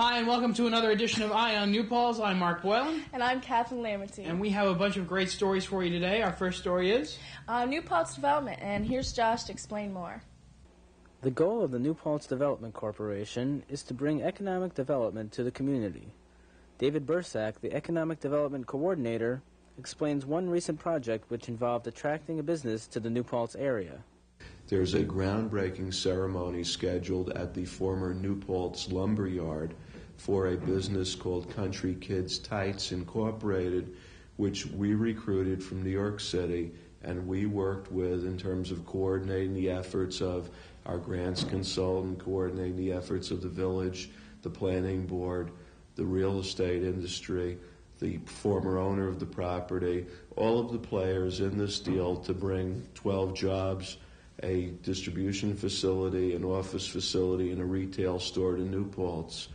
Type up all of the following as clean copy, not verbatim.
Hi, and welcome to another edition of Eye on New Paltz. I'm Marc Boylan. And I'm Cathlyn Lamerty. And we have a bunch of great stories for you today. Our first story is New Paltz Development, and here's Josh to explain more. The goal of the New Paltz Development Corporation is to bring economic development to the community. David Bursack, the Economic Development Coordinator, explains one recent project which involved attracting a business to the New Paltz area. There's a groundbreaking ceremony scheduled at the former New Paltz lumber yard for a business called Country Kids Tights Incorporated, which we recruited from New York City, and we worked with in terms of coordinating the efforts of our grants consultant, coordinating the efforts of the village, the planning board, the real estate industry, the former owner of the property, all of the players in this deal to bring 12 jobs, a distribution facility, an office facility, and a retail store to New Paltz.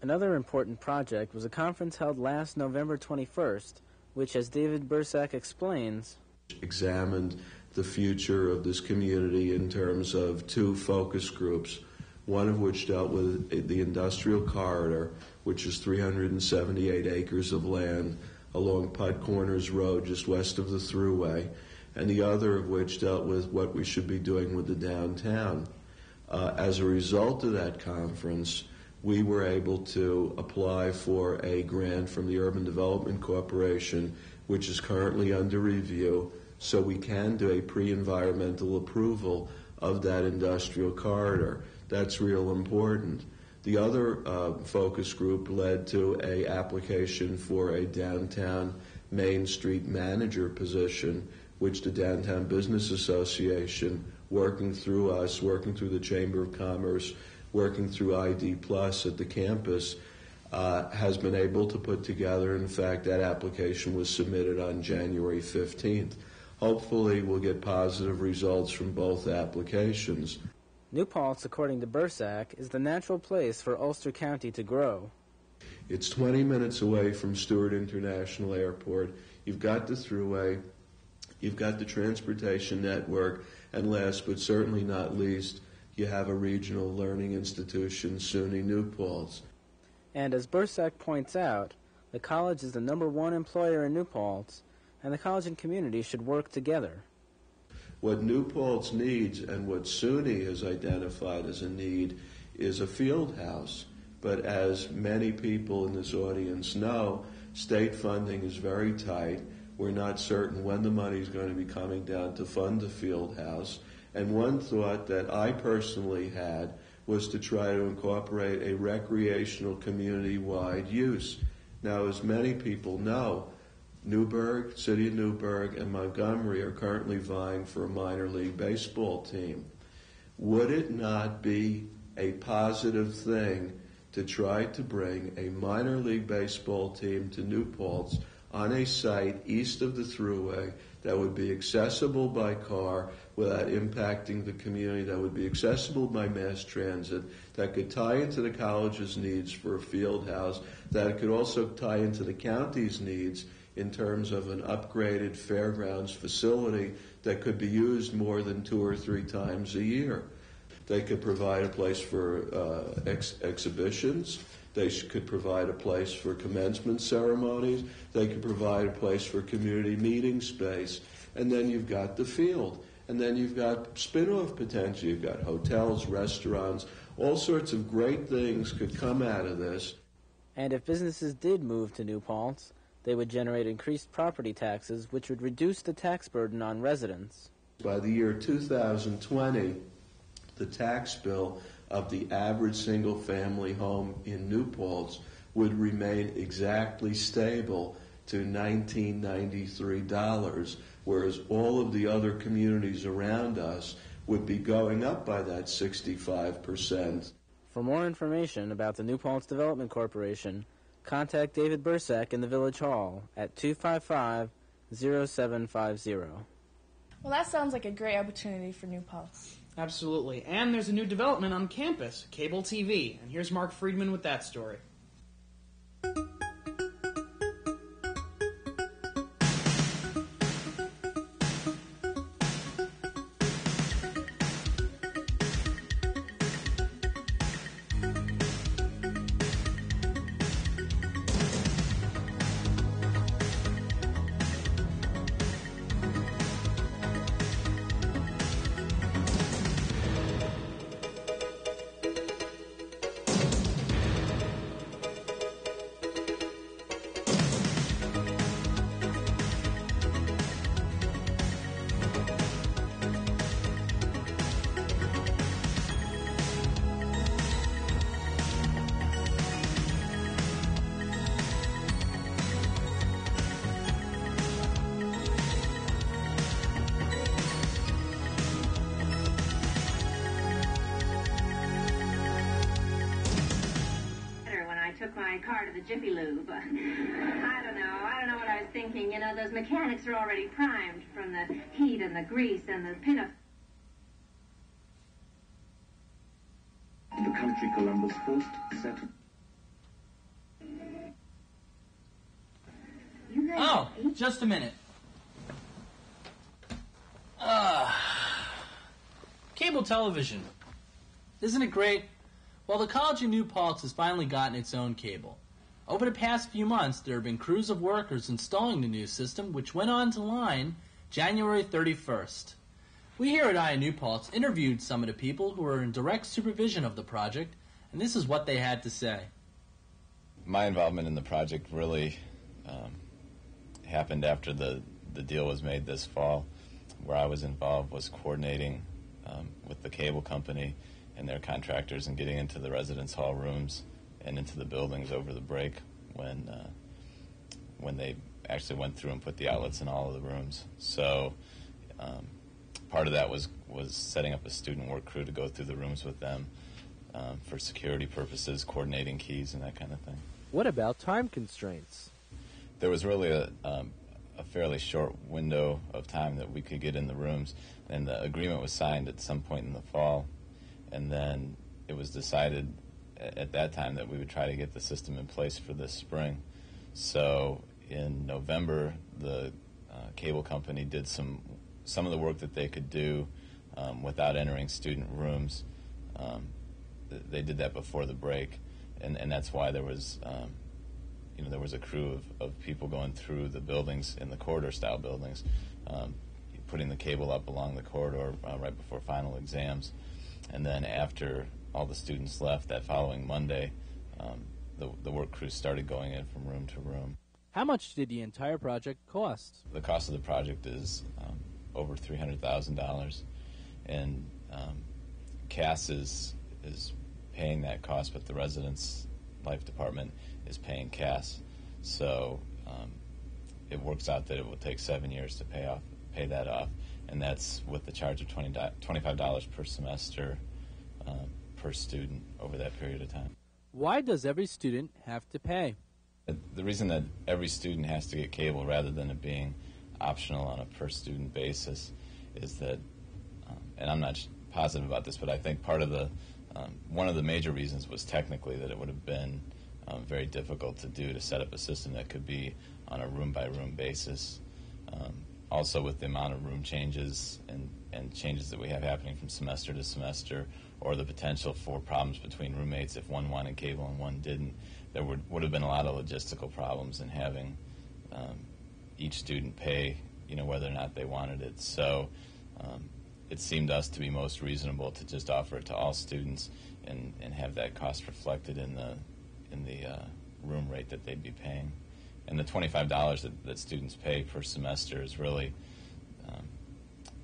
Another important project was a conference held last November 21st, which, as David Bursack explains, examined the future of this community in terms of two focus groups, one of which dealt with the industrial corridor, which is 378 acres of land along Putt Corners Road just west of the Thruway, and the other of which dealt with what we should be doing with the downtown. As a result of that conference, we were able to apply for a grant from the Urban Development Corporation, which is currently under review, so we can do a pre-environmental approval of that industrial corridor. That's real important. The other focus group led to an application for a downtown Main Street manager position, which the Downtown Business Association, working through us, working through the Chamber of Commerce, working through ID Plus at the campus, has been able to put together. In fact, that application was submitted on January 15th. Hopefully, we'll get positive results from both applications. New Paltz, according to Bursack, is the natural place for Ulster County to grow. It's 20 minutes away from Stewart International Airport. You've got the Thruway. You've got the transportation network, and last but certainly not least, you have a regional learning institution, SUNY New Paltz. And as Bursack points out, the college is the #1 employer in New Paltz, and the college and community should work together. What New Paltz needs and what SUNY has identified as a need is a field house. But as many people in this audience know, state funding is very tight. We're not certain when the money is going to be coming down to fund the field house. And one thought that I personally had was to try to incorporate a recreational community-wide use. Now, as many people know, Newburgh, City of Newburgh, and Montgomery are currently vying for a minor league baseball team. Would it not be a positive thing to try to bring a minor league baseball team to New Paltz on a site east of the Thruway that would be accessible by car without impacting the community, that would be accessible by mass transit, that could tie into the college's needs for a field house, that could also tie into the county's needs in terms of an upgraded fairgrounds facility that could be used more than 2 or 3 times a year. They could provide a place for exhibitions. They could provide a place for commencement ceremonies. They could provide a place for community meeting space. And then you've got the field. And then you've got spin-off potential. You've got hotels, restaurants, all sorts of great things could come out of this. And if businesses did move to New Paltz, they would generate increased property taxes, which would reduce the tax burden on residents. By the year 2020, the tax bill of the average single-family home in New Paltz would remain exactly stable to $1,993, whereas all of the other communities around us would be going up by that 65%. For more information about the New Paltz Development Corporation, contact David Bursack in the Village Hall at 255-0750. Well, that sounds like a great opportunity for New Paltz. Absolutely. And there's a new development on campus, cable TV. And here's Mark Friedman with that story. took my car to the Jiffy Lube. I don't know what I was thinking. You know, those mechanics are already primed from the heat and the grease and the pin of... The country Columbus first settled. Oh, just a minute. Cable television. Isn't it great? Well, the College of New Paltz has finally gotten its own cable. Over the past few months, there have been crews of workers installing the new system, which went on to line January 31st. We here at New Paltz interviewed some of the people who were in direct supervision of the project, and this is what they had to say. My involvement in the project really happened after the deal was made this fall. Where I was involved was coordinating with the cable company and their contractors and getting into the residence hall rooms and into the buildings over the break when they actually went through and put the outlets in all of the rooms. So part of that was setting up a student work crew to go through the rooms with them for security purposes, coordinating keys and that kind of thing. What about time constraints? There was really a fairly short window of time that we could get in the rooms, and the agreement was signed at some point in the fall, and then it was decided at that time that we would try to get the system in place for this spring. So in November, the cable company did some of the work that they could do without entering student rooms. They did that before the break, and that's why there was there was a crew of people going through the buildings in the corridor-style buildings, putting the cable up along the corridor right before final exams. And then after all the students left that following Monday, the work crews started going in from room to room. How much did the entire project cost? The cost of the project is over $300,000, and CAS is paying that cost, but the Residence Life Department is paying CAS. So it works out that it will take 7 years to pay that off, and that's with the charge of $25 per semester per student over that period of time. Why does every student have to pay? The reason that every student has to get cable rather than it being optional on a per-student basis is that, and I'm not positive about this, but I think part of the one of the major reasons was technically that it would have been very difficult to do, to set up a system that could be on a room-by-room basis. Also with the amount of room changes and changes that we have happening from semester to semester, or the potential for problems between roommates if one wanted cable and one didn't, there would have been a lot of logistical problems in having each student pay, whether or not they wanted it. So it seemed to us to be most reasonable to just offer it to all students and have that cost reflected in the room rate that they'd be paying. And the $25 that students pay per semester is really,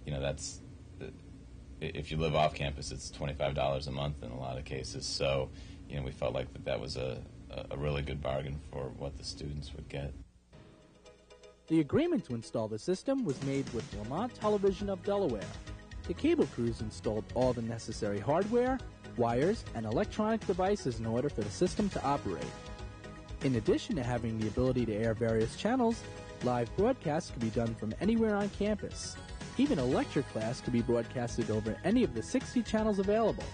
that's, if you live off campus, it's $25 a month in a lot of cases. So, we felt like that was a really good bargain for what the students would get. The agreement to install the system was made with Lamont Television of Delaware. The cable crews installed all the necessary hardware, wires, and electronic devices in order for the system to operate. In addition to having the ability to air various channels, live broadcasts could be done from anywhere on campus. Even a lecture class could be broadcasted over any of the 60 channels available.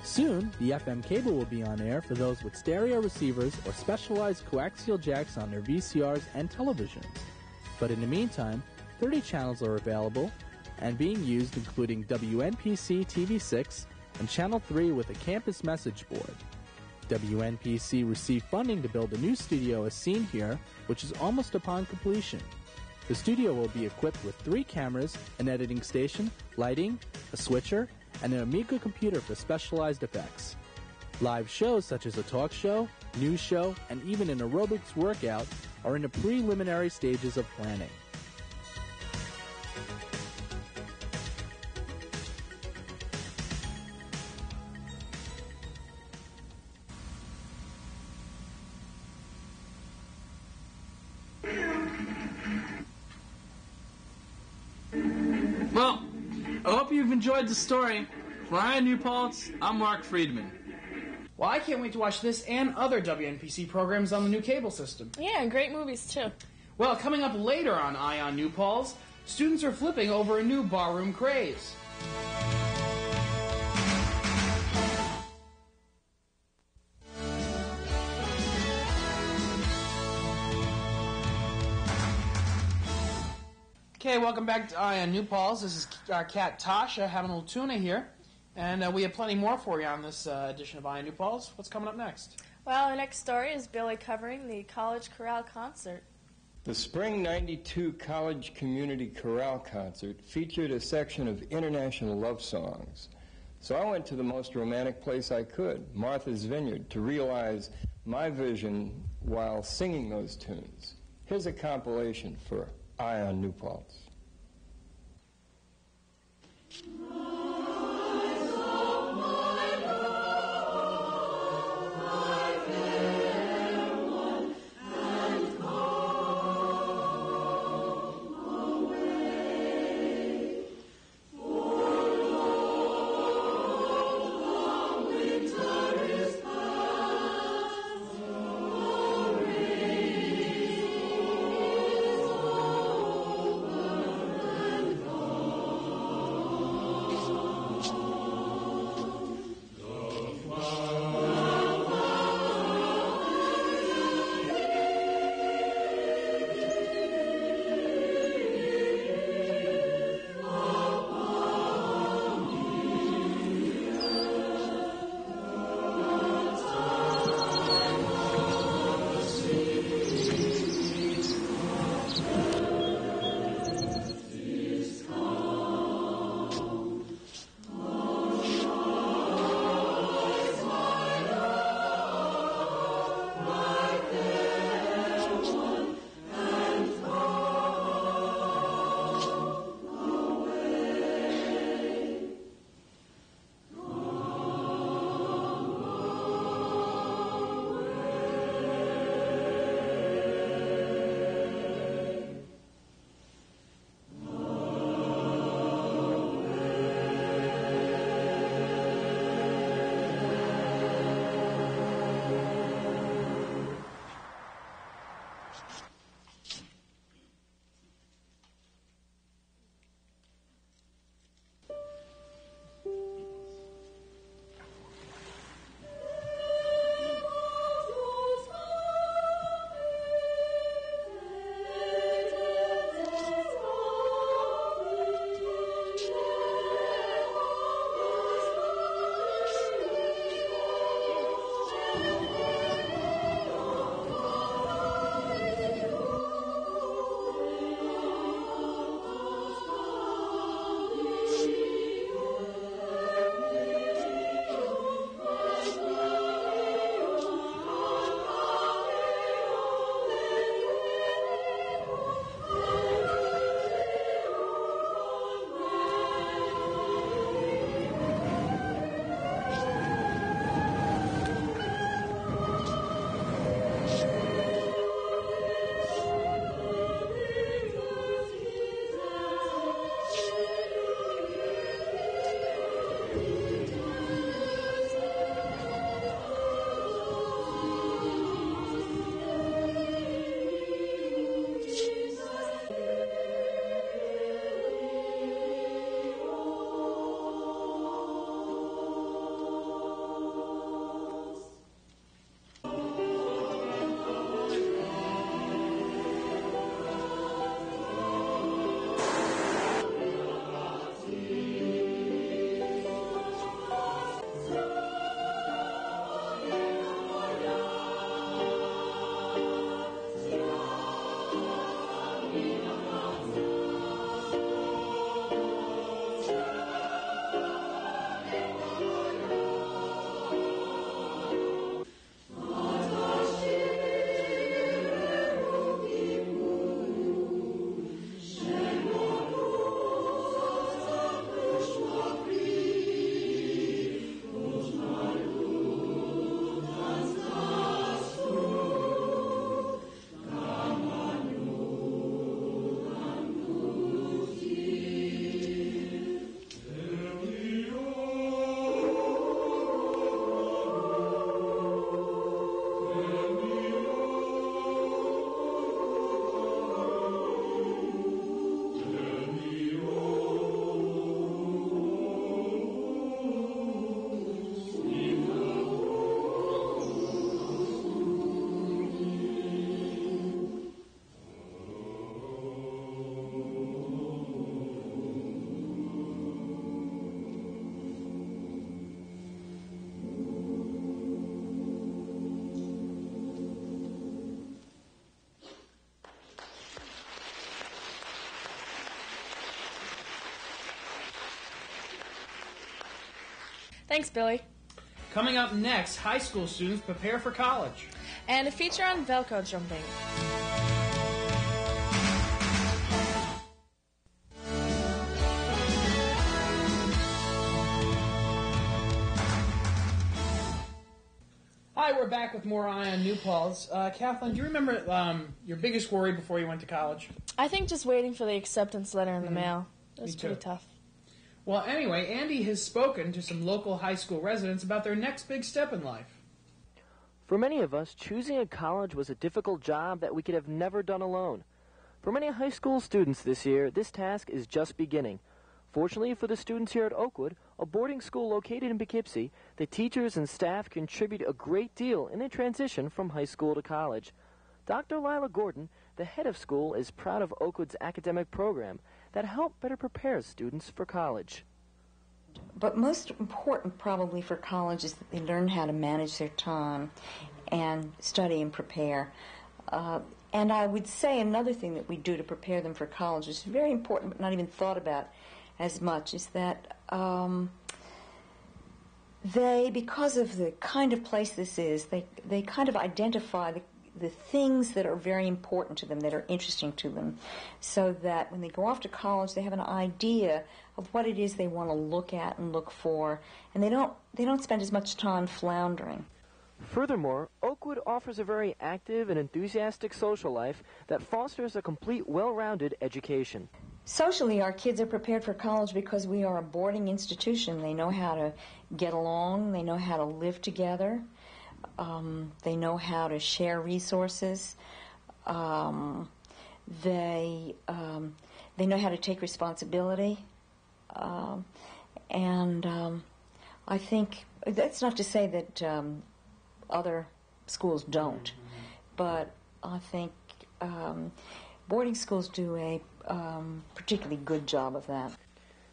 Soon, the FM cable will be on air for those with stereo receivers or specialized coaxial jacks on their VCRs and televisions. But in the meantime, 30 channels are available and being used, including WNPC TV6 and Channel 3 with a campus message board. WNPC received funding to build a new studio as seen here, which is almost upon completion. The studio will be equipped with 3 cameras, an editing station, lighting, a switcher, and an Amiga computer for specialized effects. Live shows such as a talk show, news show, and even an aerobics workout are in the preliminary stages of planning. Well, I hope you've enjoyed the story. For New Paltz, I'm Marc Friedman. Well, I can't wait to watch this and other WNPC programs on the new cable system. Yeah, and great movies, too. Well, coming up later on Eye on New Paltz, students are flipping over a new barroom craze. Okay, welcome back to Eye on New Paltz. This is our cat Tasha having a little tuna here. And we have plenty more for you on this edition of Eye on New Paltz. What's coming up next? Well, our next story is Billy covering the college chorale concert. The Spring '92 College Community Chorale Concert featured a section of international love songs. So I went to the most romantic place I could, Martha's Vineyard, to realize my vision while singing those tunes. Here's a compilation for Eye on New Paltz. Thanks, Billy. Coming up next, high school students prepare for college. And a feature on VELCRO jumping. Hi, we're back with more Eye on New Paltz. Cathlyn, do you remember your biggest worry before you went to college? I think just waiting for the acceptance letter in the mail. It was Me too. pretty tough. Well, anyway, Andy has spoken to some local high school residents about their next big step in life. For many of us, choosing a college was a difficult job that we could have never done alone. For many high school students this year, this task is just beginning. Fortunately for the students here at Oakwood, a boarding school located in Poughkeepsie, the teachers and staff contribute a great deal in the transition from high school to college. Dr. Lila Gordon, the head of school, is proud of Oakwood's academic program that help better prepare students for college. But most important probably for college is that they learn how to manage their time and study and prepare. And I would say another thing that we do to prepare them for college is very important but not even thought about as much, is that they, because of the kind of place this is, they kind of identify the things that are very important to them, that are interesting to them, so that when they go off to college, they have an idea of what it is they want to look at and look for, and they don't spend as much time floundering. Furthermore, Oakwood offers a very active and enthusiastic social life that fosters a complete, well-rounded education. Socially, our kids are prepared for college because we are a boarding institution. They know how to get along, they know how to live together, they know how to share resources, they know how to take responsibility, and I think that's not to say that other schools don't, but I think boarding schools do a particularly good job of that.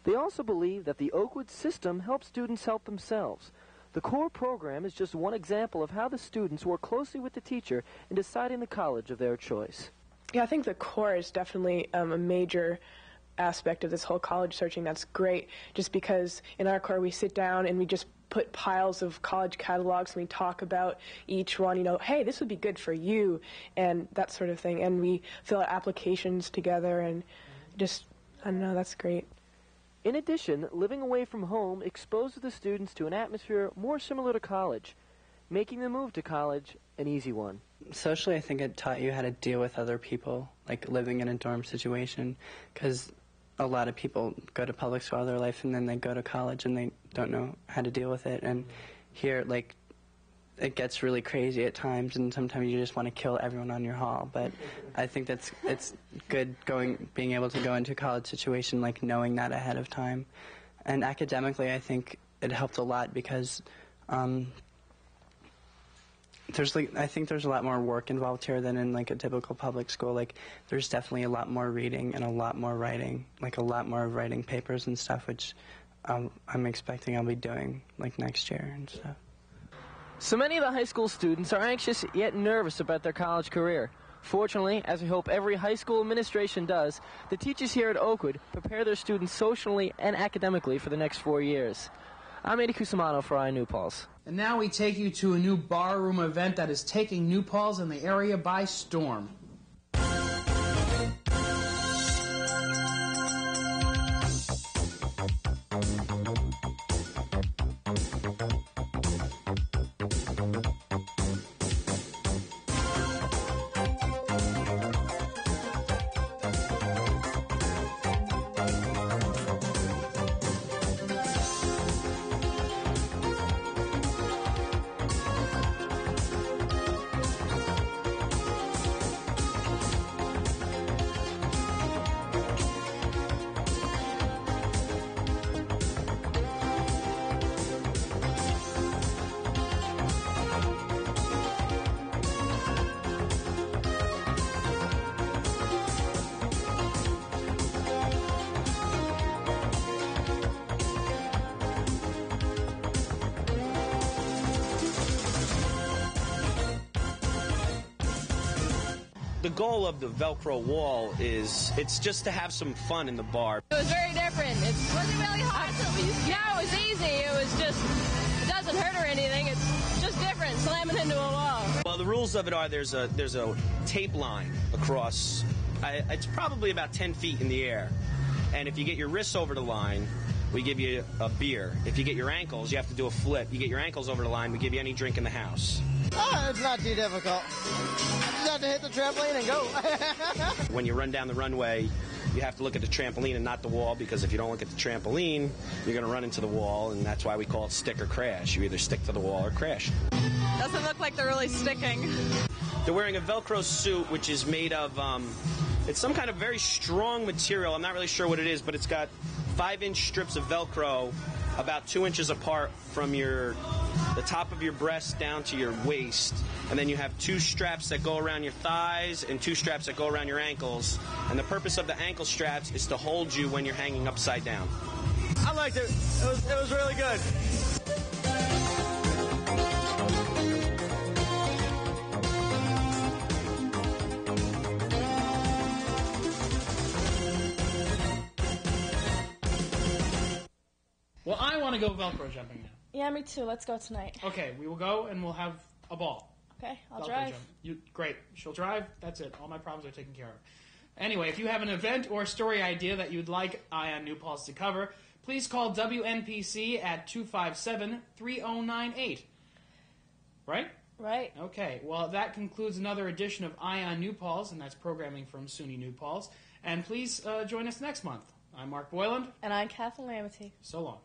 They also believe that the Oakwood system helps students help themselves. The CORP program is just one example of how the students work closely with the teacher in deciding the college of their choice. Yeah, I think the core is definitely a major aspect of this whole college searching. That's great, just because in our core we sit down and we just put piles of college catalogs and we talk about each one, hey, this would be good for you, and that sort of thing. And we fill out applications together and just, I don't know, that's great. In addition, living away from home exposes the students to an atmosphere more similar to college, making the move to college an easy one. Socially, I think it taught you how to deal with other people, like living in a dorm situation, because a lot of people go to public school all their life and then they go to college and they don't know how to deal with it. And here, like, it gets really crazy at times, and sometimes you just want to kill everyone on your hall. But I think it's good being able to go into a college situation, like, knowing that ahead of time. And academically, I think it helped a lot because I think there's a lot more work involved here than in, like, a typical public school. Like, there's definitely a lot more reading and a lot more writing, like a lot more writing papers and stuff, which I'm expecting I'll be doing, like, next year and stuff. So many of the high school students are anxious yet nervous about their college career. Fortunately, as we hope every high school administration does, the teachers here at Oakwood prepare their students socially and academically for the next 4 years. I'm Eddie Cusimano for Eye on New Paltz. And now we take you to a new barroom event that is taking New Paltz and the area by storm. The goal of the VELCRO wall it's just to have some fun in the bar. It was very different. It wasn't really hard. Yeah, it was easy. It was just that? Slamming into a wall. Well, the rules of it are there's a tape line across. It's probably about 10 feet in the air. And if you get your wrists over the line, we give you a beer. If you get your ankles, you have to do a flip. You get your ankles over the line, we give you any drink in the house. Oh, it's not too difficult. You just have to hit the trampoline and go. When you run down the runway, you have to look at the trampoline and not the wall, because if you don't look at the trampoline, you're going to run into the wall, and that's why we call it stick or crash. You either stick to the wall or crash. Doesn't look like they're really sticking. They're wearing a Velcro suit, which is made of, it's some kind of very strong material. I'm not really sure what it is, but it's got 5-inch strips of Velcro about 2 inches apart from the top of your breast down to your waist. And then you have 2 straps that go around your thighs and 2 straps that go around your ankles. And the purpose of the ankle straps is to hold you when you're hanging upside down. I liked it. It was really good. Well, I want to go Velcro jumping now. Yeah, me too. Let's go tonight. Okay, we will go and we'll have a ball. Okay, I'll Velcro drive. Great. She'll drive. That's it. All my problems are taken care of. Anyway, if you have an event or story idea that you'd like Eye on New Paltz to cover, please call WNPC at 257-3098. Right? Right. Okay. Well, that concludes another edition of Eye on New Paltz, and that's programming from SUNY New Paltz. And please join us next month. I'm Marc Boyland. And I'm Cathlyn. So long.